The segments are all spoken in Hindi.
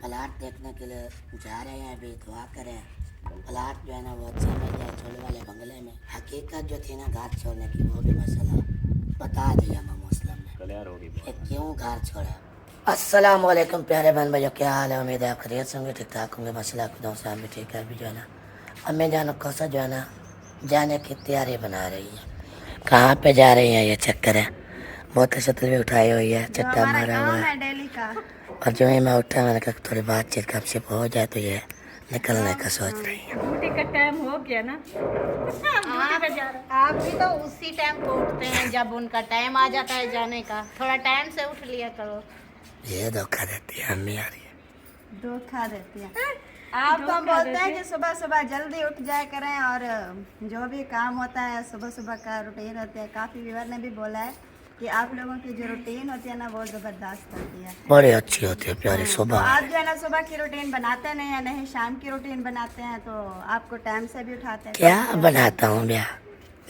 प्लाट देखने के लिए जा रहे हैं, अभी दुआ करें प्लाट जो है ना वो अच्छा मिल जाए छोले वाले बंगले में। हकीकत जो थी ना घर छोड़ने की वो भी मसला बता दिया मैं मुस्लिम ने कि क्यों घर छोड़ा। अस्सलाम वालेकुम प्यारे बहन भाइयों, क्या हाल है? उम्मीद है आप खैरियत से होंगे, ठीक ठाक होंगे। मसला खुदा से भी ठीक है। अभी जो है ना अम्मी जान कोसा जो है ना जाने की तैयारी बना रही है। कहाँ पे जा रही है ये चक्कर है। बोतल शतल भी उठाई हुई है, जो चट्टा हमारा मारा काम हुआ है। है डेली का। और जो ही मैं उठा मैंने कहा थोड़ी बातचीत गपशप हो जाए तो ये निकलने का सोच रही है। ड्यूटी का टाइम हो गया ना। आप आप भी तो उसी टाइम को उठते हैं जब उनका टाइम आ जाता है जाने का। थोड़ा टाइम से उठ लिया करो। ये धोखा देती है अम्मी आ रही है। धोखा देती है। आप तो हम बोलते हैं कि सुबह सुबह जल्दी उठ जाया करें और जो भी काम होता है सुबह सुबह का रूटीन होता है। काफ़ी व्यूअर ने भी बोला है कि आप लोगों की जो रूटीन होती है ना वो ज़बरदस्त होती है। बड़ी अच्छी होती है प्यारी तो सुबह आप वाली। जो है ना सुबह की रूटीन बनाते नहीं है, नहीं शाम की रूटीन बनाते हैं, तो आपको टाइम से भी उठाते हैं। क्या बनाता हूँ ब्याह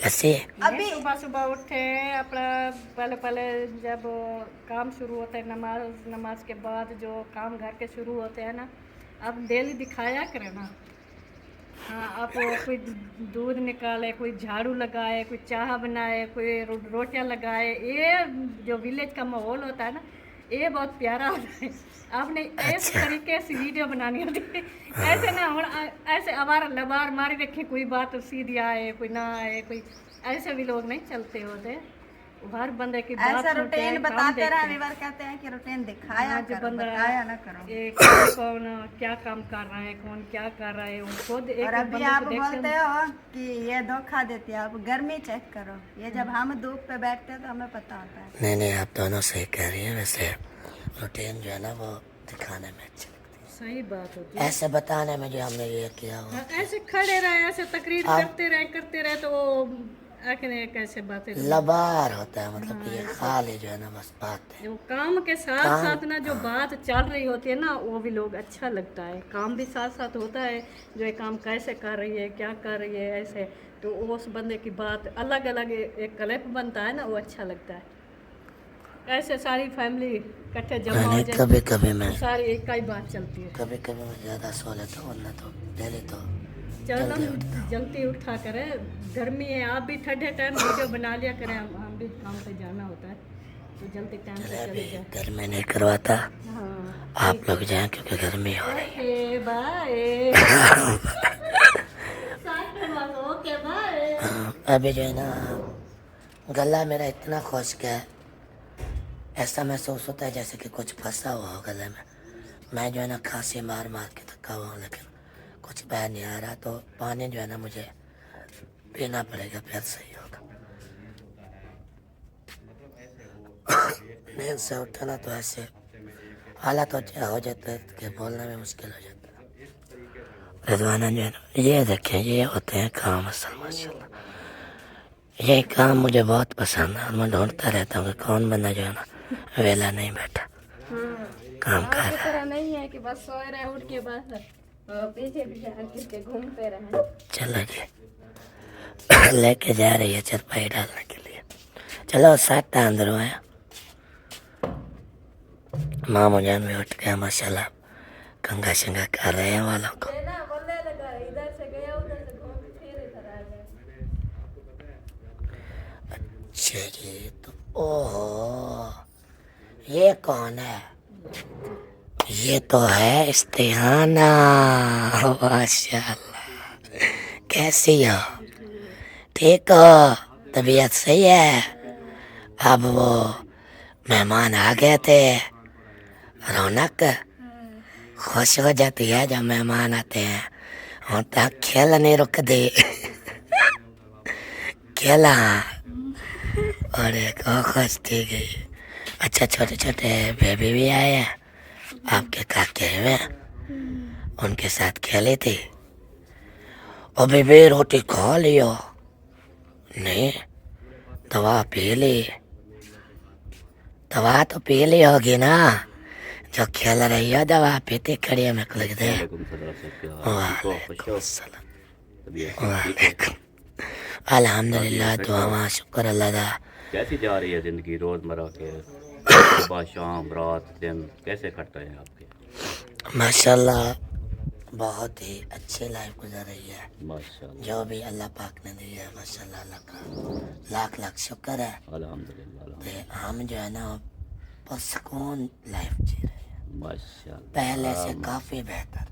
लस्सी। अभी सुबह सुबह उठे अपना पहले पहले जब काम शुरू होता है नमाज के बाद जो काम घर के शुरू होते हैं ना, आप डेली दिखाया करें ना। हाँ, आप कोई दूध निकाले, कोई झाड़ू लगाए, कोई चाय बनाए, कोई रोटियां लगाए। ये जो विलेज का माहौल होता है ना, ये बहुत प्यारा होता है। आपने इस अच्छा तरीके से वीडियो बनानी होती है। ऐसे ना ऐसे आवार लबार मारी रखे, कोई बात सीधी आए कोई ना आए, कोई ऐसे भी लोग नहीं चलते होते। हर बंदे की बात ऐसा सुनते हैं, रूटीन काम बताते देखते रहे। हैं। व्यूअर कहते हैं कि रूटीन दिखाया हाँ, जो करो, बंदा बताया ना करो। ये कौन कौन क्या काम कर रहा है, कौन क्या कर रहा है, वो खुद एक और एक अभी बंदे आप को देखते बोलते हैं। हो कि ये धोखा देती है। आप गर्मी चेक करो। ये जब हम धूप पे बैठते हैं तो हमें पता होता है। नहीं नहीं, आप दोनों सही कह रही हैं। वैसे रूटीन जो है ना वो दिखाने में अच्छा लगती सही बात होती है, है। ऐसे बताने में जो हमने ये किया वो हाँ, किया। ऐसे खड़े रहे, ऐसे तकरीर अब करते रहे तो वो आखिर कैसे बातें लबार होता है, मतलब कि हाँ, ये ऐसे खाली जो है ना बस बात है जो काम के साथ काम। साथ ना जो बात चल रही होती है ना, वो भी लोग अच्छा लगता है। काम भी साथ साथ होता है, जो ये काम कैसे कर रही है, क्या कर रही है, ऐसे तो उस बंदे की बात अलग अलग एक क्लिप बनता है ना, वो अच्छा लगता है। ऐसे सारी फैमिली इकट्ठे जमा हो मैंने जाए कभी कभी मैं तो सारी एक का ही बात चलती है। कभी कभी मैं ज़्यादा सो लेता हूँ, वरना तो डेली तो चलो जल्दी उठता हूँ। जल्दी उठा करें, गर्मी है। आप भी ठंडे टाइम वीडियो बना लिया करें। हम भी काम पे जाना होता है तो जल्दी टाइम चले से अभी चले जाए। घर में नहीं करवाता, हाँ आप लोग जाएं क्योंकि गर्मी हो रही है। Okay bye. Okay bye. अभी जो है ना गला मेरा इतना खुश्क है, ऐसा महसूस होता है जैसे कि कुछ फंसा हुआ हो गले में। मैं जो है ना खांसी मार मार के थका हुआ हूँ, लेकिन कुछ बह नहीं आ रहा, तो पानी जो है ना मुझे पीना पड़ेगा, फिर सही होगा। नींद से उठा ना तो ऐसे हालत हो जाता है कि बोलना भी मुश्किल हो जाता है। रिजवाना जो है ना ये देखें, ये होते हैं काम असल माशाल्लाह। ये काम मुझे बहुत पसंद है और मैं ढूंढता रहता हूँ कि कौन बंदा जो है ना वेला नहीं बैठा काम कर आपकी रहा है। तरह नहीं है कि बस सोए रहे उठ के बस पीछे पीछे के घूमते रहे। चलो जी लेके जा रही है चरपाई डालने के लिए। चलो साथ अंदर आया। मामू जान भी उठ गया माशाल्लाह, कंगा शंगा कर रहे हैं वालों को। बोलने लगा, इधर से गया उधर से घूम के फिर इधर आ गया। अच्छा जी, तो ओहो ये कौन है? ये तो है इस्तिहाना। माशाल्लाह, कैसी हो? ठीक हो? तबीयत सही है? अब वो मेहमान आ गए थे, रौनक खुश हो जाती है जब मेहमान आते हैं। और तक खेल नहीं रुकती खेला और एक और खुश थी गई। अच्छा छोटे छोटे बेबी भी आए हैं, आपके काके में उनके साथ खेली थी। और बेबी रोटी खा लियो? नहीं, दवा पी ली? दवा तो पी ली होगी ना, जो खेल रही हो दवा पीती खड़ी है। मेरे को लगता है वालेकुम अस्सलाम। वालेकुम अल्हम्दुलिल्लाह, दुआ शुक्र अल्लाह का। कैसी जा रही है ज़िंदगी रोज़मर्रा के? सुबह शाम रात दिन कैसे कट रहे हैं आपके? माशाल्लाह बहुत ही अच्छी लाइफ गुजर रही है। माशाल्लाह जो भी अल्लाह पाक ने दी है माशाल्लाह, अल्लाह का लाख लाख शुक्र है। अल्हम्दुलिल्लाह तो हम जो है ना पुरसकून लाइफ जी रहे हैं, माशाल्लाह पहले से काफ़ी बेहतर।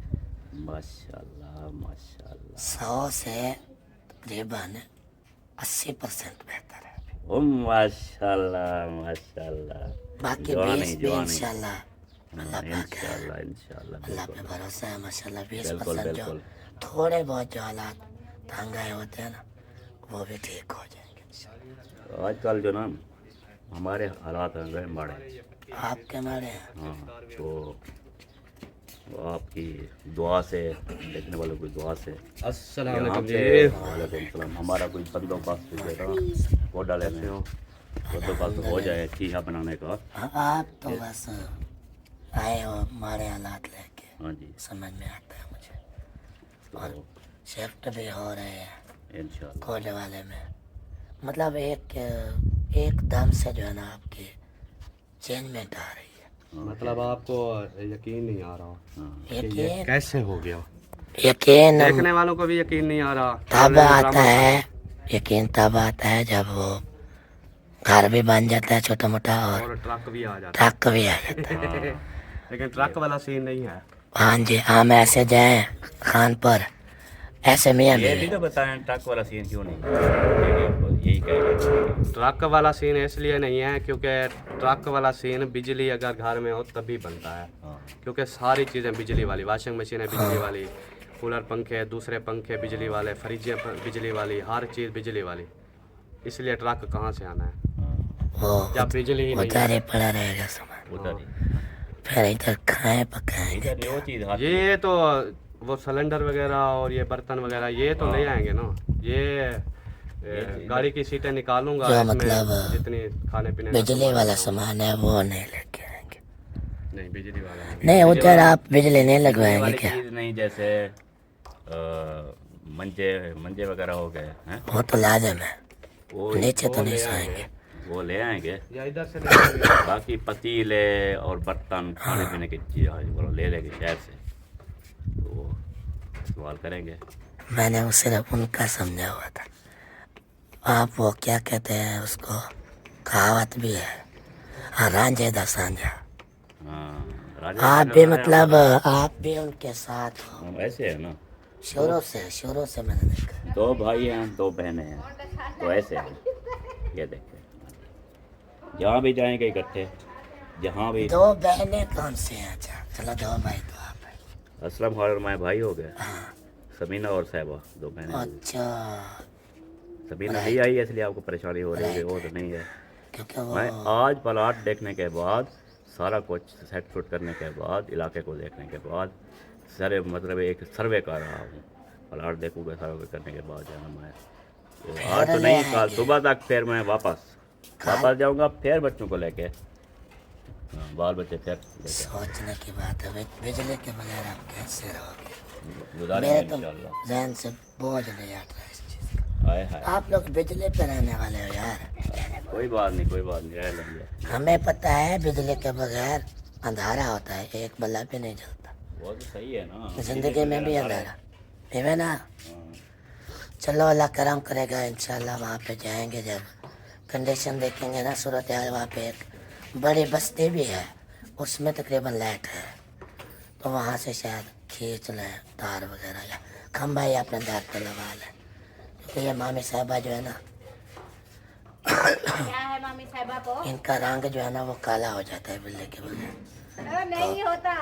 माशाल्लाह माशाल्लाह 100 से तकरीबन 80% बेहतर है। ओ माशाल्लाह माशाल्लाह बाकी जवानी, 20 भी जवानी। इंशाल्लाह अल्लाह पाक है, इंशाल्लाह इंशाल्लाह अल्लाह पे बिल्कुल भरोसा है माशाल्लाह। 20% बिल्कुल जो बिल्कुल थोड़े बहुत जो हालात तंग आए होते हैं ना, वो भी ठीक हो जाएंगे इंशाल्लाह। आजकल जो ना हमारे हालात हैं गए माड़े। आपके मारे हैं। हाँ तो आपकी दुआ से, देखने वालों की दुआ से अस्सलाम यहाँ वालेकुम पे जी। वालेकुम सलाम हमारा कोई बंदोबस्त जो है ना वो डाले में बंदोबस्त हो जाए चीज़ा बनाने का। हाँ, आप तो बस आए हो हमारे हालात लेके, हाँ जी समझ में आता है मुझे। तो शिफ्ट भी हो रहे हैं इंशाल्लाह कोडे वाले में, मतलब एकदम से जो है ना आपकी चेंजमेंट आ रही है। मतलब आपको यकीन नहीं आ रहा हाँ कि ये यकीन कैसे हो गया। यकीन देखने वालों को भी यकीन नहीं आ रहा। तब आता है, यकीन तब आता है जब वो घर भी बन जाता है छोटा मोटा और और ट्रक भी आ जाता ट्रक भी आ जाता है। है। लेकिन ट्रक वाला सीन नहीं है। हाँ जी, हम ऐसे जाएं खान पर, ऐसे मियाँ ये भी बीवी। तो बताएं ट्रक वाला सीन क्यों नहीं यही कह रहे ट्रक वाला सीन इसलिए नहीं है क्योंकि ट्रक वाला सीन बिजली अगर घर में हो तभी बनता है। हाँ क्योंकि सारी चीज़ें बिजली वाली, वॉशिंग मशीन है बिजली वाली, कूलर पंखे, दूसरे पंखे बिजली वाले, फ्रिजें बिजली वाली, हर चीज़ बिजली वाली। इसलिए ट्रक कहाँ से आना है वो जब बिजली ही नहीं उधर ही पड़ा रहेगा सामान, उधर ही फिर इधर खाएं पकाएंगे। इधर वो चीज़ हाथ ये तो वो सिलेंडर वगैरह और ये बर्तन वगैरह ये तो ले आएंगे ना। ये गाड़ी की सीटें निकालूंगा, जो इसमें मतलब जितनी खाने पीने का बिजली सामान वाला है। सामान है वो नहीं लेके आएंगे। नहीं बिजली वाला नहीं। नहीं उधर आप बिजली नहीं बिजली लगवाएंगे वाली क्या? चीज़ नहीं, जैसे मंजे मंजे वगैरह हो गए हैं वो तो लाजम है, वो नीचे तो वो नहीं ले सोएंगे। वो ले आएंगे। या इधर से ले आएंगे। बाकी पतीले और बर्तन खाने पीने की चीज़ वो ले लेंगे शहर से, तो वो इस्तेमाल करेंगे। मैंने वो सिर्फ उनका समझा हुआ था। आप वो क्या कहते हैं उसको, कहावत भी है, हाँ, रांझे दा सांझा। हाँ राजा आप भी मतलब आप भी उनके साथ हो हम ऐसे है ना, शुरू से मैंने देखा। 2 भाई हैं 2 बहनें हैं, तो ऐसे हैं। ये देखते जहाँ भी जाएंगे इकट्ठे, जहाँ भी। 2 बहनें कौन से हैं? अच्छा चलो 2 भाई तो आप हैं। असलम और मैं भाई हो गए, समीना और साहिबा 2 बहनें हो गई। अच्छा, समीना नहीं आई है इसलिए आपको परेशानी हो रही है, वो तो नहीं है। क्योंकि वो मैं आज प्लाट देखने के बाद, सारा कुछ सेट फुट करने के बाद, इलाके को देखने के बाद, सारे मतलब एक सर्वे कर रहा हूँ। प्लाट देखूँगा सर्वे करने के बाद जाना मैं, तो आज तो नहीं, कल सुबह तक फिर मैं वापस जाऊँगा, फिर बच्चों को लेके, हाँ, बाल बच्चे फिर लेके सोचने की बात है, बिजली के बगैर आप कैसे रहोगे? गुजारेंगे मेरे तो इंशाल्लाह। जहन से बोझ नहीं हट रहा इस चीज़ का। हाय हाय, आप लोग बिजली पे रहने वाले हो यार। कोई बात नहीं कोई बात नहीं, रह लेंगे। हमें पता है बिजली के बगैर अंधारा होता है, एक बल्ब भी नहीं जलता। वो तो सही है ना, जिंदगी में भी अंधारा है ना। हाँ, चलो अल्लाह करम करेगा इंशाल्लाह। वहाँ पे जाएंगे, जब कंडीशन देखेंगे ना, सूरत हाल वहाँ पे एक बड़ी बस्ती भी है, उसमें तकरीबन लाइट है, तो वहाँ से शायद खींच लें तार वगैरह, या खम्भा ही अपने दार पे लगा लें। क्योंकि ये मामी साहबा जो है ना, क्या है मामी साहिबा को? इनका रंग जो है ना वो काला हो जाता है बिजली के बगैर। नहीं होता,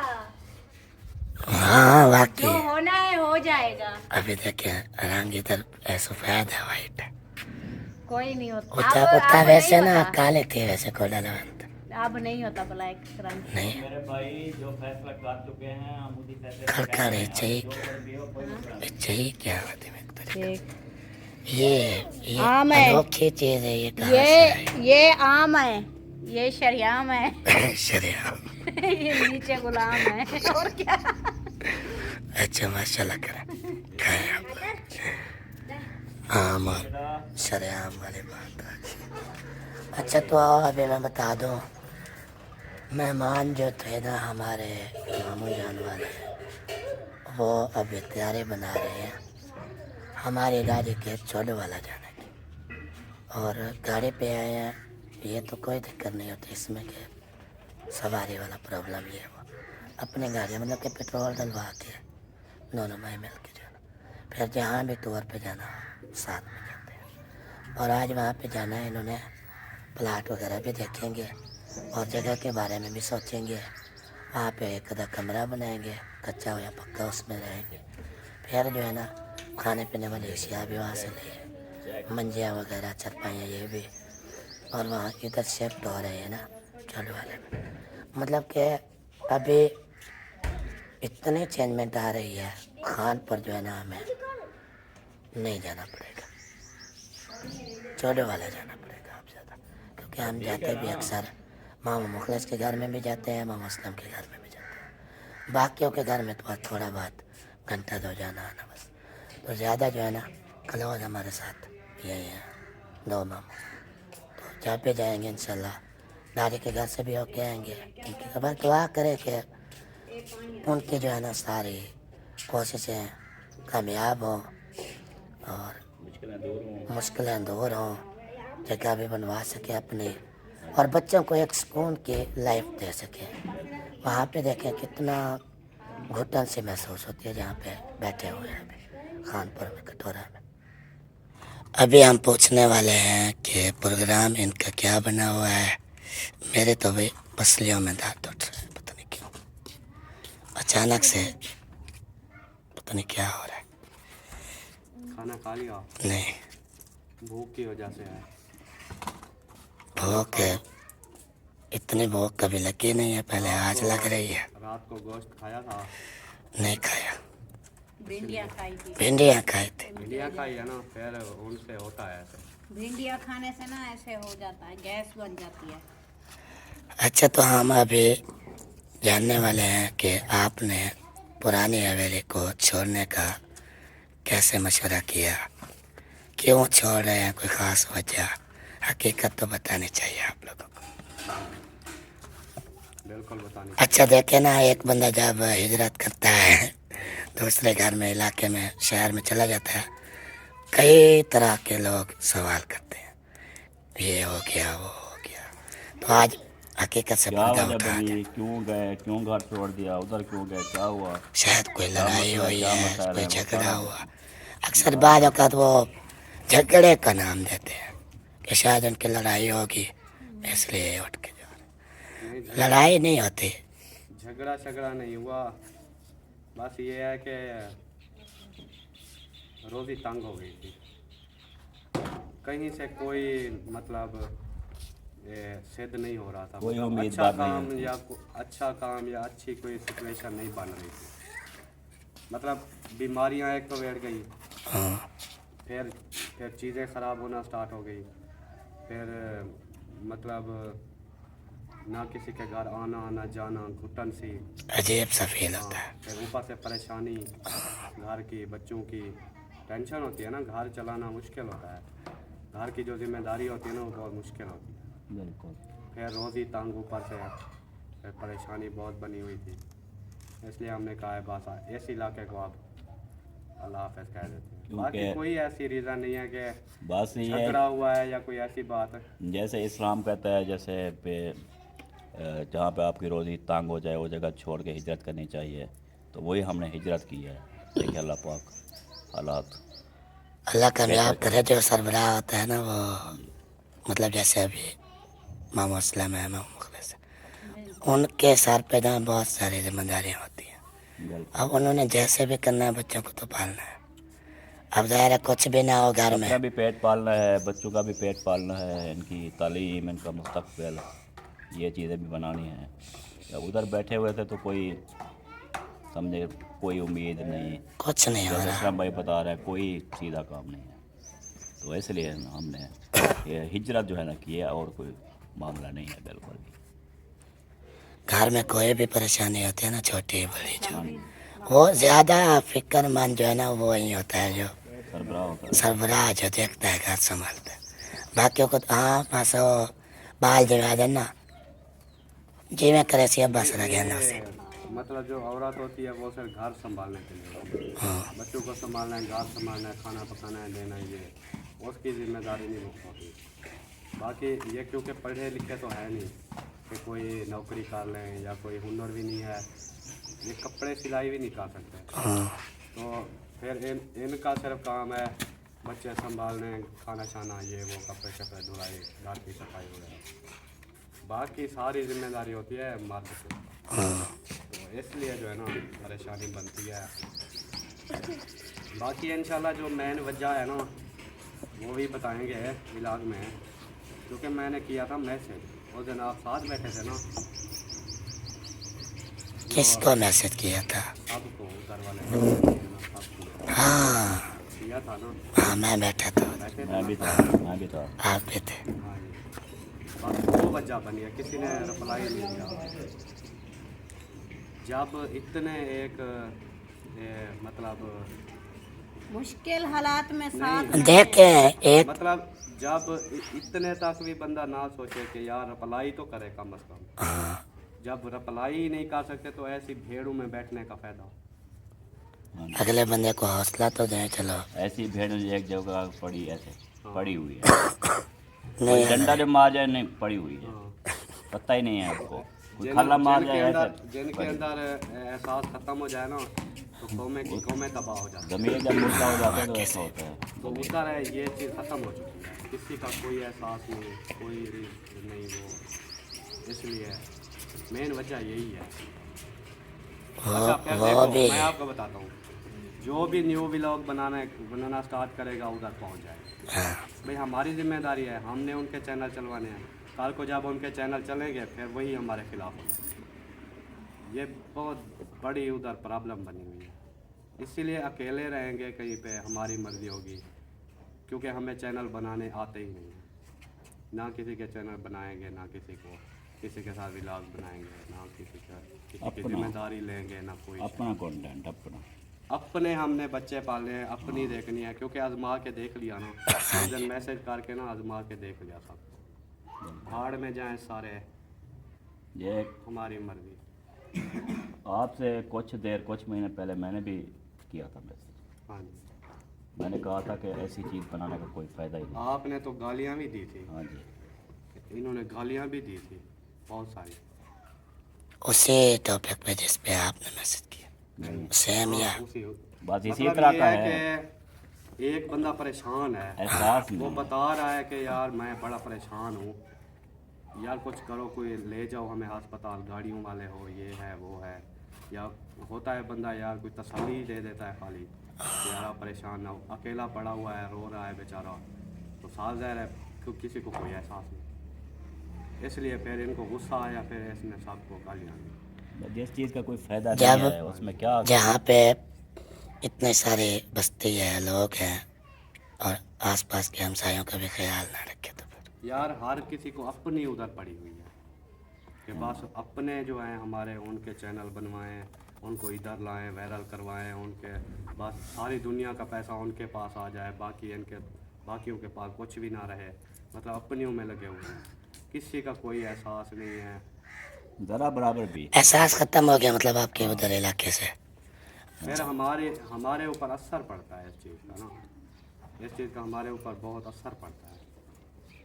हाँ वाकई, जो होना है हो जाएगा। अभी देखिए रंग इधर सफेद है, वाइट है। कोई नहीं होता। उठा अब उठा अब वैसे नहीं ना होता। काले थे वैसे कोडा लगा अब नहीं होता ब्लैक रंग। नहीं। मेरे भाई जो फैसला कर चुके हैं हम उसी फैसले खड़खड़ है चाहिए क्या होती है? ठीक। ये आम है। अनोखी चीज है, ये कहाँ से ये आम है, ये शरियाम है। आई? शरीर ये नीचे गुलाम है और क्या। अच्छा माशाल्लाह करें खाएं आप। आम और शरेआम वाली बात है। अच्छा तो आओ अभी मैं बता दूं, मेहमान जो थे ना हमारे मामू जान वाले, वो अभी तैयारी बना रहे हैं हमारी गाड़ी के छोले वाला जाने की, और गाड़ी पे आए हैं। ये तो कोई दिक्कत नहीं होती इसमें कि सवारी वाला प्रॉब्लम ये वो अपनी गाड़ी मतलब कि पेट्रोल डलवा के दोनों भाई मिल के जाना, फिर जहाँ भी टूर पे जाना हो साथ में जाते हैं। और आज वहाँ पे जाना है, इन्होंने प्लाट वगैरह भी देखेंगे और जगह के बारे में भी सोचेंगे। वहाँ पे एक आधा कमरा बनाएंगे, कच्चा हो या पक्का, उसमें रहेंगे। फिर जो है ना खाने पीने वाली अशिया भी वहाँ से ले, मंजिया वगैरह चरपाइयाँ ये भी, और वहाँ इधर शिफ्ट हो रहे हैं ना चल वाले में। मतलब कि अभी इतनी चेंजमेंट आ रही है, खान पर जो है ना हमें नहीं जाना पड़ेगा, छोटे वाला जाना पड़ेगा आप ज़्यादा, क्योंकि हम जाते भी अक्सर मामा मुखलिस के घर में भी जाते हैं, मामा असलम के घर में भी जाते हैं। बाकियों के घर में तो थोड़ा बहुत घंटा दो जाना आना बस। तो ज़्यादा जो है ना क्लोज हमारे साथ यही है दो मामू। तो जहाँ पे जाएंगे इंशाल्लाह दादी के घर से भी होके आएंगे। उनकी खबर दुआ करें कि उनकी जो है ना सारी कोशिशें कामयाब हों और मुश्किलें दूर हों, जगह भी बनवा सके अपनी, और बच्चों को एक सुकून की लाइफ दे सके। वहाँ पे देखें कितना घुटन सी महसूस होती है जहाँ पे बैठे हुए हैं अभी खानपुर में कटोरा में। अभी हम पूछने वाले हैं कि प्रोग्राम इनका क्या बना हुआ है। मेरे तो भाई पसलियों में दर्द उठ रहा है, पता नहीं क्यों, अचानक से पता नहीं क्या हो रहा है। खाना खा लिया? नहीं, भूख की वजह से है। भूख इतनी भूख कभी लगी नहीं है पहले, आज लग रही है। रात को गोश्त खाया था? नहीं खाया, भिंडियाँ खाई थी। भिंडियाँ खाई थी। भिंडियाँ खाई है ना, फिर उनसे होता है ऐसे। भिंडियाँ खाने से ना ऐसे हो जाता है, गैस बन जाती है। अच्छा, तो हम अभी जानने वाले हैं कि आपने पुरानी हवेली को छोड़ने का कैसे मशवरा किया, क्यों छोड़ रहे हैं, कोई ख़ास वजह, हकीकत तो बतानी चाहिए आप लोगों को। बिल्कुल बतानी। अच्छा देखे ना, एक बंदा जब हिजरत करता है दूसरे घर में, इलाके में, शहर में चला जाता है, कई तरह के लोग सवाल करते हैं, ये हो गया वो हो गया। तो आज हकीकत से क्या पर्दा वजह उठा बनी, दे। क्यों गए, क्यों घर छोड़ दिया, उधर क्यों गए, क्या हुआ? शायद कोई लड़ाई हुई क्या है, मसला कोई है, झगड़ा बताना। हुआ। अक्सर बाद औक़ात वो झगड़े का नाम देते हैं कि शायद उनकी लड़ाई होगी इसलिए उठ के जा रहे हैं। लड़ाई नहीं होती, झगड़ा नहीं हुआ, बस ये है कि रोज़ी तंग हो गई थी। कहीं से कोई मतलब सिद्ध नहीं हो रहा था, कोई मतलब उम्मीद अच्छा बात नहीं काम होती। या अच्छा काम या अच्छी कोई सिचुएशन नहीं बन रही थी। मतलब बीमारियां एक तो बढ़ गई, हाँ, फिर चीज़ें ख़राब होना स्टार्ट हो गई, फिर मतलब ना किसी के घर आना आना जाना, घुटन सी, अजीब सा फील हाँ, होता है। फिर ऊपर से परेशानी, घर की, बच्चों की टेंशन होती है ना, घर चलाना मुश्किल होता है, घर की जो जिम्मेदारी होती है ना वो बहुत मुश्किल होती है। बिल्कुल। फिर रोज़ी तंग ऊपर से, फिर परेशानी बहुत बनी हुई थी, इसलिए हमने कहा है बस इस इलाके को आप अल्लाह हाफ़िज़ कह देते हैं। बाकी क्योंकि कोई ऐसी रीज़न नहीं है कि बस ये झगड़ा हुआ है या कोई ऐसी बात है। जैसे इस्लाम कहता है, जैसे पे जहाँ पे आपकी रोज़ी तंग हो जाए वो जगह छोड़ के हिजरत करनी चाहिए, तो वही हमने हिजरत की है। देखिए अल्लाह पाक हालात अल्लाह कामयाब करे। जो सरबराह होता है ना वो, मतलब जैसे अभी मामा असलम है, मामा मुखलिस है, उनके सर पे ना बहुत सारी जिम्मेदारियाँ होती हैं। बिल्कुल। अब उन्होंने जैसे भी करना है बच्चों को तो पालना है। अब ज़ाहिर है कुछ भी ना हो घर में, अपना भी पेट पालना है, बच्चों का भी पेट पालना है, इनकी तालीम, इनका मुस्तकबिल, ये चीज़ें भी बनानी हैं। जब उधर बैठे हुए थे तो कोई समझे कोई उम्मीद नहीं, कुछ नहीं हो जैसे रहा। इस्लाम भाई बता रहे हैं, कोई सीधा काम नहीं है। तो इसलिए हमने ये हिजरत जो है ना की है, और कोई मामला नहीं है बिल्कुल भी। घर में कोई भी परेशानी होती है ना, छोटी बड़ी, जो वो ज़्यादा फिक्रमंद जो है ना वो वही होता है, जो सरबराह होता है। सरबराह जो देखता है, घर संभालता है। बाकियों को तो हाँ बस वो बाल जमा देना, जिमें करे सी अब्बा से लगे ना से मतलब जो औरत होती है वो सिर्फ घर संभालने के लिए होती है। बच्चों को संभालना है, घर संभालना है, खाना पकाना है, देना है, ये उसकी जिम्मेदारी नहीं होती। बाकी ये क्योंकि पढ़े लिखे तो है नहीं कि कोई नौकरी कर लें या कोई हुनर भी नहीं है, ये कपड़े सिलाई भी नहीं कर सकते, तो फिर इनका सिर्फ काम है बच्चे संभालने, खाना छाना, ये वो, कपड़े शपड़े धुलाई, घर की सफाई वगैरह। बाकी सारी जिम्मेदारी होती है मर्द की, तो इसलिए जो है ना परेशानी बनती है। बाकी इंशाल्लाह जो मेन वजह है ना वो भी बताएंगे व्लॉग में, क्योंकि मैंने किया था मैसेज उस दिन आप साथ बैठे थे ना, किसको मैसेज किया था? सबको घर वाले सबको हाँ किया था ना। हाँ मैं बैठा था, बैठे थे मैं ना? भी था, मैं भी था। आप भी थे। हाँ जी, बस वो वजह बनी है, किसी ने रिप्लाई नहीं दिया। जब इतने एक मतलब मुश्किल हालात में साथ नहीं, देखे एक मतलब जब इतने तक भी बंदा ना सोचे कि यार रिप्लाई तो करे कम अज कम, जब रिप्लाई ही नहीं कर सकते तो ऐसी भीड़ों में बैठने का फायदा। अगले बंदे को हौसला तो दें। चलो ऐसी भेड़ एक जगह पड़ी, ऐसे पड़ी हुई है, कोई नहीं डंडा जो मार जाए नहीं, पड़ी हुई है, हाँ। पता ही नहीं है आपको, कोई खाला मार जाए ऐसे। जिनके अंदर एहसास खत्म हो जाए ना तो कौमें तबाह हो जाती जमीन जब मुर्दा हो जाता है तो ऐसा होता है। है। तो उधर है ये चीज़ खत्म हो चुकी है, किसी का कोई एहसास नहीं, कोई नहीं, वो इसलिए मेन वजह यही है। अच्छा फिर वो देखो भी मैं आपको बताता हूँ, जो भी न्यू व्लॉग बनाना स्टार्ट करेगा उधर पहुँच जाएगा। भाई हमारी जिम्मेदारी है, हमने उनके चैनल चलवाने हैं, कल को जब उनके चैनल चलेंगे फिर वही हमारे खिलाफ होगा। ये बहुत बड़ी उधर प्रॉब्लम बनी हुई है, इसीलिए अकेले रहेंगे कहीं पे हमारी मर्जी होगी, क्योंकि हमें चैनल बनाने आते ही नहीं है। ना किसी के चैनल बनाएंगे, ना किसी के साथ व्लॉग बनाएंगे, ना किसी की जिम्मेदारी लेंगे, ना कोई अपना कंटेंट अपने हमने बच्चे पालने हैं, अपनी देखनी है, क्योंकि आजमा के देख लिया ना, उस दिन मैसेज करके ना आजमा के देख लिया सब, भाड़ में जाएं सारे, ये हमारी मर्जी। आपसे कुछ महीने पहले मैंने भी किया था मैसेज। हाँ जी, मैंने कहा था कि ऐसी चीज़ बनाने का कोई फ़ायदा ही नहीं। आपने तो गालियाँ भी दी थी, हाँ जी, इन्होंने गालियाँ भी दी थी बहुत सारी। उसी टॉपिक पे जिस पे आपने मैसेज किया सेम या उसी बस इसी मतलब तरह ये का है है, कि एक बंदा परेशान है, एहसास वो नहीं। बता रहा है कि यार मैं बड़ा परेशान हूँ, यार कुछ करो, कोई ले जाओ हमें अस्पताल, गाड़ियों वाले हो, ये है वो है, या होता है बंदा यार कोई तसल्ली दे देता है खाली कि यार आप परेशान ना हो, अकेला पड़ा हुआ है, रो रहा है बेचारा, तो साफ ज़ाहिर है कि किसी को कोई एहसास नहीं, इसलिए फिर इनको गुस्सा आया, फिर इसने सबको गालियाँ दी। जिस चीज़ का कोई फ़ायदा जब नहीं है उसमें क्या। जहाँ पे इतने सारे बस्ती है, लोग हैं और आसपास के हमसायों का भी ख्याल ना रखे तो फिर यार हर किसी को अपनी उधर पड़ी हुई है कि बस अपने जो हैं हमारे, उनके चैनल बनवाएं, उनको इधर लाएं, वायरल करवाएं, उनके बस सारी दुनिया का पैसा उनके पास आ जाए, बाकियों के पास कुछ भी ना रहे, मतलब अपनियों में लगे हुए हैं, किसी का कोई एहसास नहीं है। ज़रा बराबर भी एहसास खत्म हो गया मतलब आपके उधर इलाके से। फिर हमारे ऊपर असर पड़ता है इस चीज़ का ना, इस चीज़ का हमारे ऊपर बहुत असर पड़ता है,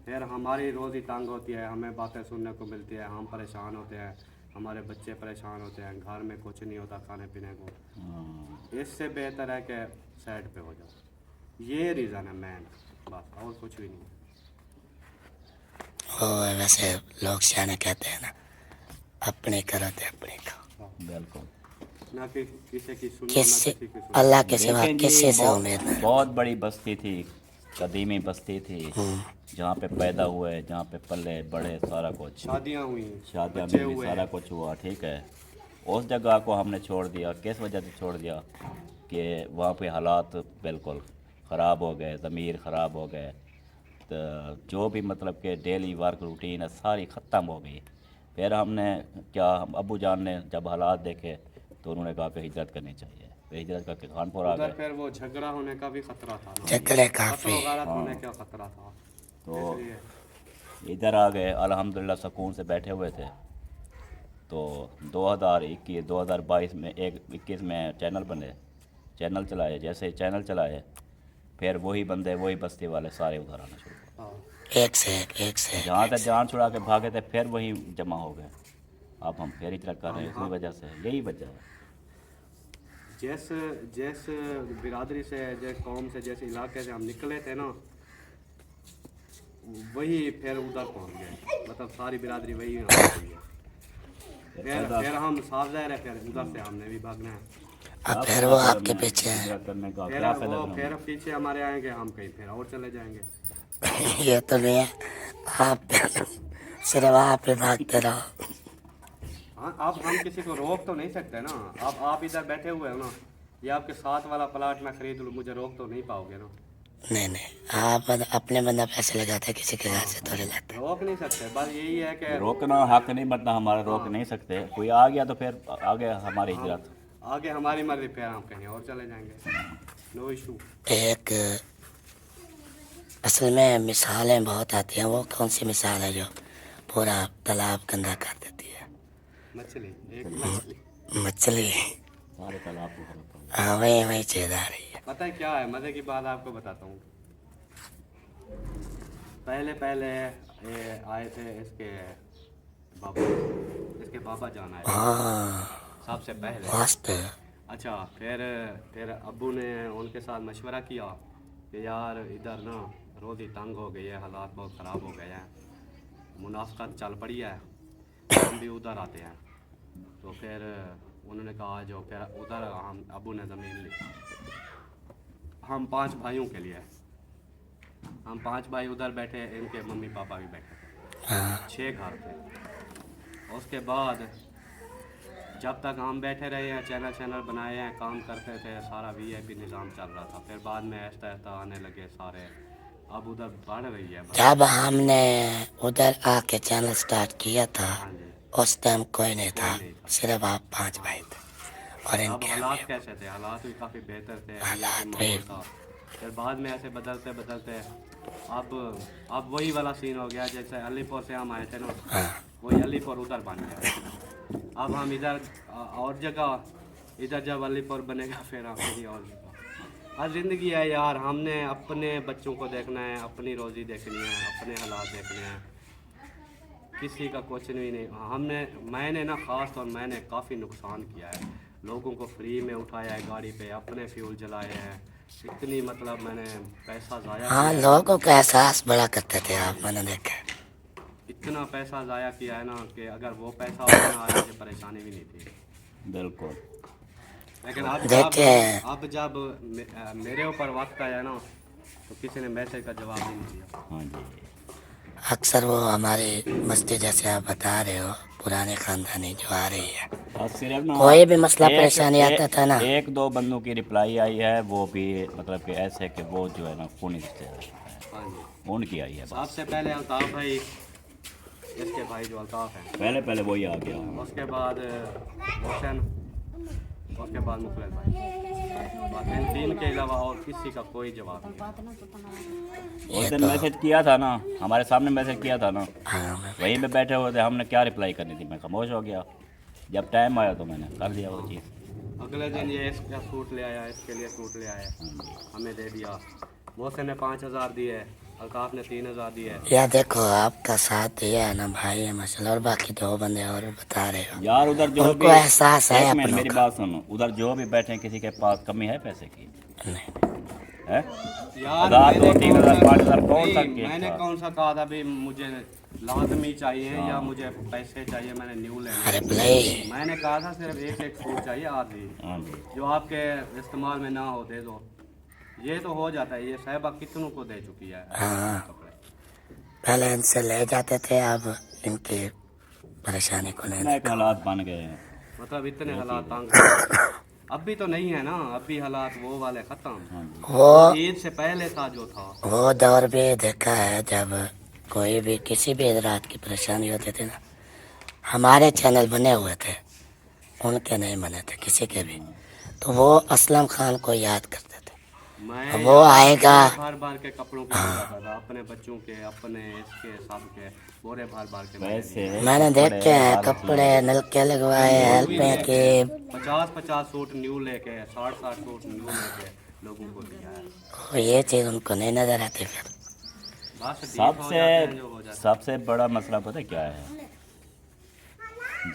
फिर हमारी रोज़ी तंग होती है, हमें बातें सुनने को मिलती है, हम परेशान होते हैं, हमारे बच्चे परेशान होते हैं, घर में कुछ नहीं होता खाने पीने को। हाँ, इससे बेहतर है कि साइड पे हो जाओ, ये रीज़न है मैन, बस और कुछ भी नहीं है। वो वैसे लोग सियाने कहते हैं ना, अपने करो तो अपने खाओ, बिल्कुल। ना कि किसी की सुनो, ना किससे किसी की सुनो। अल्लाह के सिवा देखें जी, किसी से उम्मीद नहीं। बहुत बड़ी बस्ती थी, कदीमी बस्ती थी, जहाँ पे पैदा हुए, जहाँ पे पले बड़े, सारा कुछ, शादियाँ हुई, शादियाँ बच्चे में भी हुए, सारा कुछ हुआ, ठीक है। उस जगह को हमने छोड़ दिया, किस वजह से छोड़ दिया कि वहाँ पे हालात बिल्कुल ख़राब हो गए, ज़मीर ख़राब हो गए, तो जो भी मतलब कि डेली वर्क रूटीन है सारी ख़त्म हो गई। फिर हमने क्या, हम अबू जान ने जब हालात देखे तो उन्होंने कहा कि हिजरत करनी चाहिए, तो हिजरत करके खानपुर आ उधर गए। फिर वो झगड़ा होने का भी खतरा था ना, झगड़े कत्ल काफी वगारत होने का खतरा था, तो इसलिए इधर आ गए, अल्हम्दुलिल्लाह सुकून से बैठे हुए थे। तो 2021 2022 में 21 में चैनल बने, चैनल चलाए, जैसे ही चैनल चलाए फिर वही बंदे वही बस्ती वाले सारे उधर आना शुरू हो हाँ एक से एक जहाँ तक जान छुड़ा के भागे थे फिर वही जमा हो गए। अब हम फिर इतना कर रहे हैं, इसी वजह से यही वजह है। जिस बिरादरी से, जिस कौम से, जिस इलाके से हम निकले थे ना, वही फिर उधर पहुंच गए, मतलब सारी बिरादरी वही हो गई है। फिर हम साफ ज़ाहिर है फिर उधर से हमने भी भागना है। अब फिर वो आपके पीछे है। हिजरत करने का फिर क्या वो फायदा फिर पीछे हमारे आएंगे, हम कहीं फिर और चले जाएंगे। ये तो नहीं है, आप सिर्फ आप ही भागते रहो। हाँ, अब हम किसी को रोक तो नहीं सकते ना। अब आप इधर बैठे हुए हो ना, ये आपके साथ वाला प्लाट मैं खरीद लूँ, मुझे रोक तो नहीं पाओगे ना। नहीं, आप अपने बंदा पैसे लगाते, किसी के घर से थोड़ी लाते। रोक नहीं सकते, बस यही है कि रोकना हक नहीं बनता हमारा, रोक नहीं सकते। कोई आ गया तो फिर आगे हमारी हिजरत। आगे हमारी मर्जी, फिर हम कहीं और चले जाएंगे, नो इशू। एक असल में मिसालें बहुत आती हैं, वो कौन सी मिसाल है जो पूरा तालाब गंदा कर देती है? मछली, एक मछली। मछली। सारे तालाब को खराब कर हाँ, वही चीज़ आ रही है। पता है क्या है, मज़े की बात आपको बताता हूँ। पहले ये आए थे इसके बाबा जान आए हाँ, सबसे पहले। मस्त। अच्छा, फिर अब्बू ने उनके साथ मशवरा किया कि यार इधर ना रोज़ी तंग हो गई है, हालात बहुत ख़राब हो गए हैं, मुनाफकत चल पड़ी है, हम भी उधर आते हैं। तो फिर उन्होंने कहा जो फिर उधर हम अब्बू ने ज़मीन ली। हम 5 भाइयों के लिए, हम 5 भाई उधर बैठे, इनके मम्मी पापा भी बैठे, हाँ, 6 घर थे। उसके बाद जब तक हम बैठे रहे हैं, चैनल बनाए हैं, काम करते थे, सारा VIP निज़ाम चल रहा था। फिर बाद में आहिस्ता आने लगे सारे, अब उधर बढ़ रही है। जब हमने उधर आके चैनल स्टार्ट किया था हाँ जी, उस टाइम कोई नहीं था, नहीं था। सिर्फ आप 5 भाई थे और अब इनके हालात कैसे थे? हालात भी काफ़ी बेहतर थे, हालात VIP भी। माहौल था। फिर बाद में ऐसे बदलते अब वही वाला सीन हो गया, जैसे अलीपुर से हम आए थे ना, हाँ, वही अलीपुर उधर बन गया। अब हम इधर और जगह, इधर जब अलीपुर बनेगा फिर हम कहीं और जगह। हर ज़िंदगी है यार, हमने अपने बच्चों को देखना है, अपनी रोज़ी देखनी है, अपने हालात देखने हैं, किसी का कुछ नहीं। मैंने ना ख़ास तौर मैंने काफ़ी नुकसान किया है, लोगों को फ्री में उठाया है गाड़ी पे, अपने फ्यूल जलाए हैं, इतनी मतलब मैंने पैसा ज़ाया हाँ, किया है। लोगों का एहसास बड़ा करते थे आप, मैंने देखा। इतना पैसा ज़ाया किया है ना कि अगर वो पैसा होता ना आज मुझे परेशानी भी नहीं थी। बिल्कुल। लेकिन देखिए, अब जब मेरे ऊपर वक्त आया ना, तो किसी ने मैसेज का जवाब ही नहीं दिया। हाँ जी, अक्सर वो हमारी बस्ती जैसे आप बता रहे हो, पुराने खानदानी जो आ रही है, और सिर्फ ना कोई भी मसला परेशानी आता था ना, 1-2 बंदों की रिप्लाई आई है, वो भी मतलब कि ऐसे कि वो जो है ना खूनी रिश्तेदार है, हाँ जी, उनकी आई है बस। सबसे पहले अल्ताफ़ भाई, इसके भाई जो अल्ताफ़ हैं, पहले वही आ गया। उसके बाद रोशन, उसके बाद मुखलेस भाई। बस इन 3 के अलावा और किसी का कोई जवाब नहीं। उस दिन मैसेज किया था ना, हमारे सामने मैसेज किया था ना, हाँ, वहीं पे बैठे हुए थे, हमने क्या रिप्लाई करनी थी, मैं खामोश हो गया। जब टाइम आया तो मैंने कर दिया वो चीज़। अगले दिन ये इसका सूट ले आया, इसके लिए सूट ले आया, हमें दे दिया। मोहसिन ने 5000 दिए, अल्ताफ़ ने 3000 दिए। या देखो आपका साथ दिया है ना भाई, है मसला। और बाकी 2 बंदे और बता रहे हो, यार उधर जो उनको एहसास है एक मिनट अपनों मेरी का। बात सुनो, उधर जो भी बैठे हैं किसी के पास कमी है पैसे की? नहीं, है यार 1000 2 मैंने 3000 5000 कौन नहीं, सा केक मैंने था? कौन सा कहा था भाई मुझे लाजमी चाहिए या मुझे पैसे चाहिए, मैंने न्यू लेने। अरे भाई, मैंने कहा था सिर्फ एक सूट चाहिए आधी, हाँ जी, जो आपके इस्तेमाल में ना हो दे दो। ये तो हो जाता है, ये साहिबा कितनों को दे चुकी है हाँ। कपड़े। पहले इनसे ले जाते थे, अब इनकी परेशानी को नहीं इतना एक हालात बन गए हैं। मतलब इतने हालात तंग अब भी तो नहीं है ना, अब भी हालात वो वाले ख़त्म। हाँ जी, वो ईद से पहले था जो था। वो दौर भी देखा है, जब कोई भी किसी भी रात की परेशानी होती थी ना, हमारे चैनल बने हुए थे, उनके नहीं बने थे किसी के भी, तो वो असलम खान को याद करते थे मैं वो आएगा। बार बार के कपड़ों के लगाता था, अपने बच्चों के, अपने इसके सब के बोरे बार बार के मैंने वैसे लिए। मैंने देखे हैं कपड़े नलके लगवाए हेल्प के। 50-50 सूट न्यू लेके, 60-60 सूट न्यू लेके लोगों को दिया है। और ये चीज़ उनको नहीं नजर आती फिर। बस डीप हो जाते हैं जो हो जाते सबसे बड़ा मसला पता है क्या है?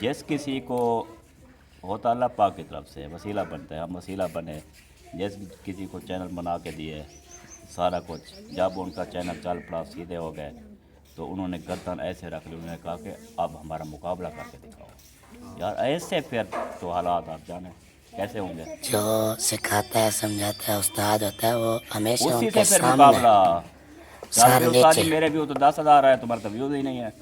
जिस किसी को होता अल्लाह पाक की तरफ से वसीला बनता है, हम वसीला बने, जिस किसी को चैनल बना के दिए सारा कुछ, जब उनका चैनल चल पड़ा सीधे हो गए तो उन्होंने गर्दन ऐसे रख ली, उन्होंने कहा कि अब हमारा मुकाबला करके दिखाओ। यार ऐसे फिर तो हालात आप जाने कैसे होंगे। जो सिखाता है समझाता है उस्ताद होता है वो हमेशा उसी उनके से फिर सामने मुकाबला। सारे सारे उस्ताद जी नीचे। मेरे व्यू तो 10,000 है, तुम्हारा तो व्यू ही नहीं है।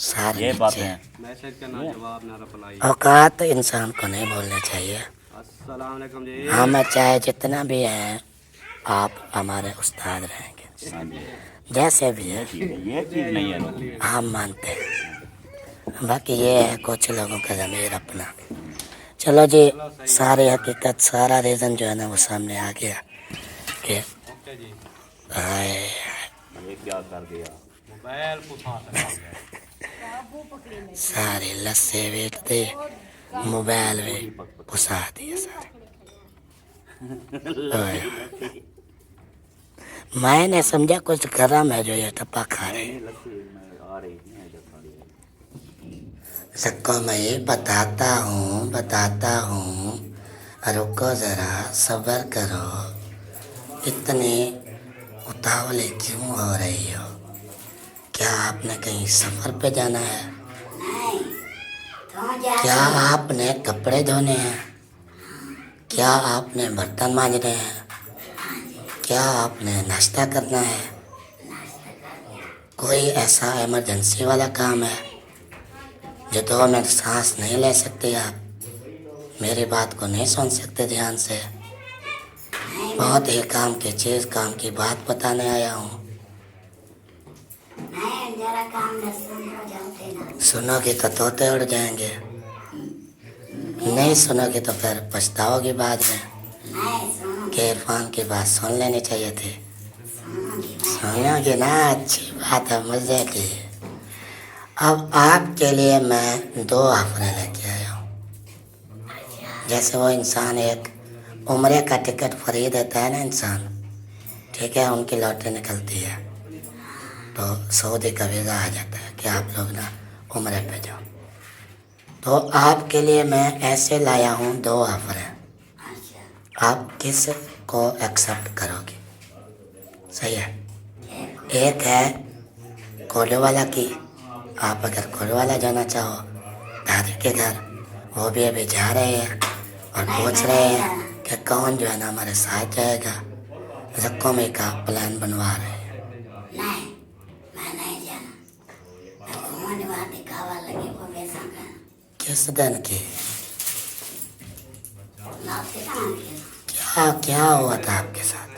सारे ये नीचे। बातें हैं। मैसेज का ना जवाब ना रिप्लाई। औकात इंसान को नहीं बोलना चाहिए। अस्सलाम वालेकुम जी। हम चाहे जितना भी हैं आप हमारे उस्ताद रहेंगे हाँ जी, जैसे भी है, ये चीज़ नहीं है लोगों में। हम मानते हैं। बाकी ये है कुछ लोगों का ज़मीर अपना। चलो जी, सारी हकीकत सारा रीज़न जो है ना वो सामने आ गया कि ओके जी। हाय ये क्या कर दिया। मोबाइल को साथ रख लिया। सारे लस्से बेच दे, मोबाइल भी घुसा दिए सारे। ओए, मैंने समझा कुछ गरम है जो ये टप्पा खा रहे हैं। सबको मैं ये बताता हूँ, रुको ज़रा सब्र करो, इतने उतावले क्यों हो रही हो? क्या आपने कहीं सफ़र पे जाना है? क्या आपने कपड़े धोने हैं? क्या आपने बर्तन मांजने हैं? क्या आपने नाश्ता करना है? कोई ऐसा इमरजेंसी वाला काम है जो 2 मिनट सांस नहीं ले सकते आप? मेरी बात को नहीं सुन सकते ध्यान से? बहुत ही काम की चीज़, काम की बात बताने आया हूँ। सुनोगे तो तोते उड़ जाएंगे, नहीं सुनोगे तो फिर पछताओगे बाद में कि इरफान की बात सुन लेनी चाहिए थी। सुनोगे ना, अच्छी बात है, मज़े की। अब आपके लिए मैं 2 ऑफर लेके आया हूँ। जैसे वो इंसान एक उम्रे का टिकट फ्री देता है ना इंसान, ठीक है, उनकी लॉटरी निकलती है तो सऊदी का वीज़ा आ जाता है कि आप लोग ना उम्रे पे जाओ। तो आपके लिए मैं ऐसे लाया हूँ 2 ऑफर हैं, आप किस को एक्सेप्ट करोगे? सही है। एक है कोडवाला की, आप अगर कोडवाला जाना चाहो दादी के घर, वो भी अभी जा रहे हैं और पूछ रहे हैं कि कौन जो है ना हमारे साथ जाएगा। रक्कों में का प्लान बनवा रहे हैं। किस दिन की? क्या हुआ था आपके साथ?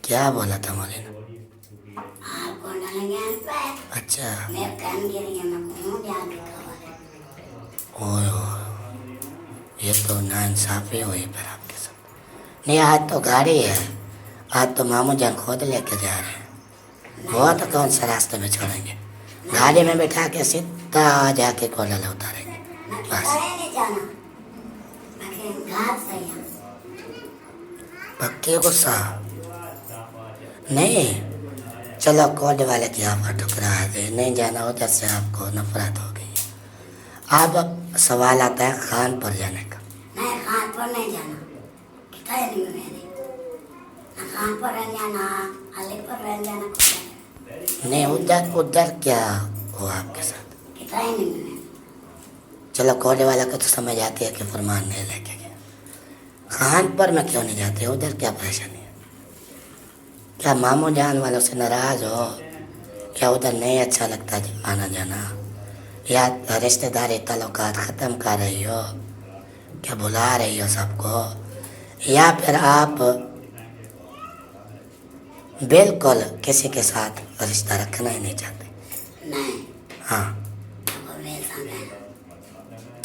क्या बोला था मौली ने? अच्छा, ओए ये तो नाइंसाफ़ी हुई फिर आपके साथ। नहीं, आज तो गाड़ी है, आज तो मामू जान खुद लेके जा रहे हैं। वो तो कौन सा रास्ते में छोड़ेंगे, गाड़ी में बैठा के सीधा जाके कोडला उतारेंगे बस। पक्के गुस्सा नहीं, चलो कोड वाले की ऑफर ठुकरा दे, नहीं जाना उधर से, आपको नफरत हो गई। अब सवाल आता है खानपुर जाने का। नहीं, खानपुर नहीं जाना, कितना नहीं मैंने ना खानपुर रहने जाना, अलीपुर रहने जाना। नहीं, उधर क्या हुआ आपके साथ? कितना नहीं मैंने। चलो कोड वाला को तो समझ आती है कि फरमान नहीं लेके गया, खानपुर में क्यों नहीं जाते? उधर क्या परेशानी है? क्या मामू जान वालों से नाराज़ हो, क्या उधर नहीं अच्छा लगता आना जाना, या रिश्तेदारी ताल्लुकात ख़त्म कर रही हो, क्या बुला रही हो सबको, या फिर आप बिल्कुल किसी के साथ रिश्ता रखना ही नहीं चाहते? नहीं, हाँ, वो वैसा नहीं।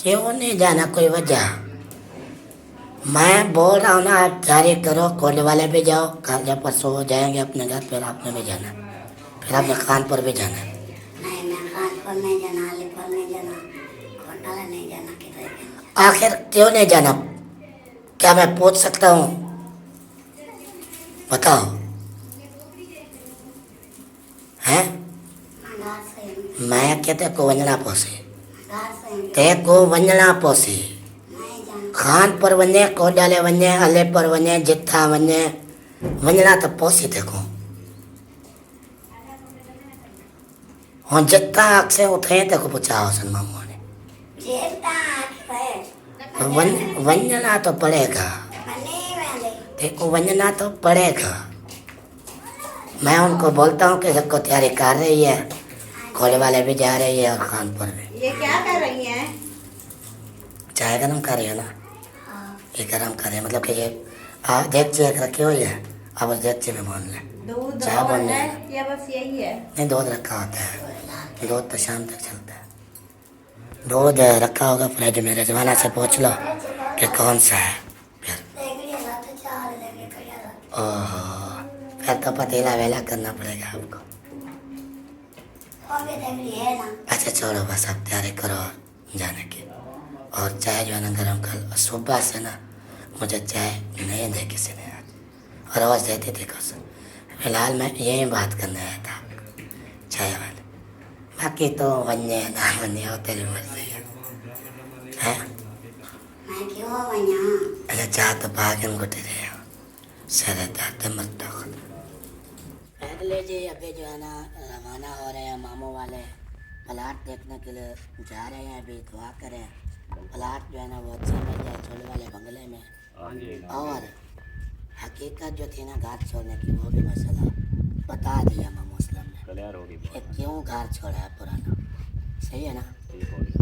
क्यों नहीं जाना, कोई वजह? मैं बोल रहा हूँ ना, आप जारी करो, कोल वाले भी जाओ, कल या परसों हो जाएंगे अपने घर, फिर आपने भी जाना, फिर आपने कानपुर भी जाना। नहीं, मैं कानपुर नहीं जाना, अलीपुर नहीं जाना, कोंडाला नहीं जाना, किधर नहीं जाना। आखिर क्यों नहीं जाना? क्या मैं पूछ सकता हूँ? बताओ। हैं? मैं घर से हूँ, मैं कहते को वंजना पोसी, घर से हूँ, ते को वंजना पोसी, नहीं जाना। खानपुर वञे, कोडाले वञे, अलीपुर वञे, जिथा वञे, वञणा त पोसी तेको। हूँ जिथा आखे उथे तेको पुछाओ सन मामू ने। जेता है, वञणा तो पड़ेगा, नहीं वाले। तेको वञणा तो पड़ेगा। मैं उनको बोलता हूँ कि सबको तैयारी कर रही है, कोले वाले भी जा रही है और खानपुर भी। ये क्या कर रही हैं? चाय गरम कर रही है ना, हाँ, ये गरम कर रही है, मतलब कि ये देगची एक रखी हुई है, अब उस देगची में भून ले। दूध चाय और बनने है है। या बस यही है? नहीं, दूध रखा होता है, दूध तो शाम तक चलता है। दूध रखा होगा फ्रिज में, रजवाना से पूछ लो कि कौन सा है। फिर देख लिया तो चार लेके खड़ा रहा। ओहो, फिर तो पतीला वेला करना पड़ेगा आपको। और भी देख लिया है ना। अच्छा छोड़ो, बस आप तैयारी करो जाने की, और चाय जो है ना गरम कर। और सुबह से ना मुझे चाय नहीं दे किसी ने आज, और रोज देती थी कुछ। फिलहाल मैं यही बात करने आया था चाय वाले, बाकी तो वन्य ना वन्य हो तेरी मर्जी है। मैं क्यों वहाँ? अच्छा चाह तो भागन गुटे रहे हो, सर दर्द मत खुद। अगले जी अभी जो है ना रवाना हो रहे हैं मामू वाले, प्लाट देखने के लिए जा रहे हैं। अभी दुआ करें प्लाट जो है ना वो अच्छा मिल जाए छोले वाले बंगले में। और हकीकत जो थी ना घर छोड़ने की, वो भी मसला बता दिया मामू असलम ने क्लियर होगी कि क्यों घर छोड़ा है पुराना। सही है ना? ठीक होगी।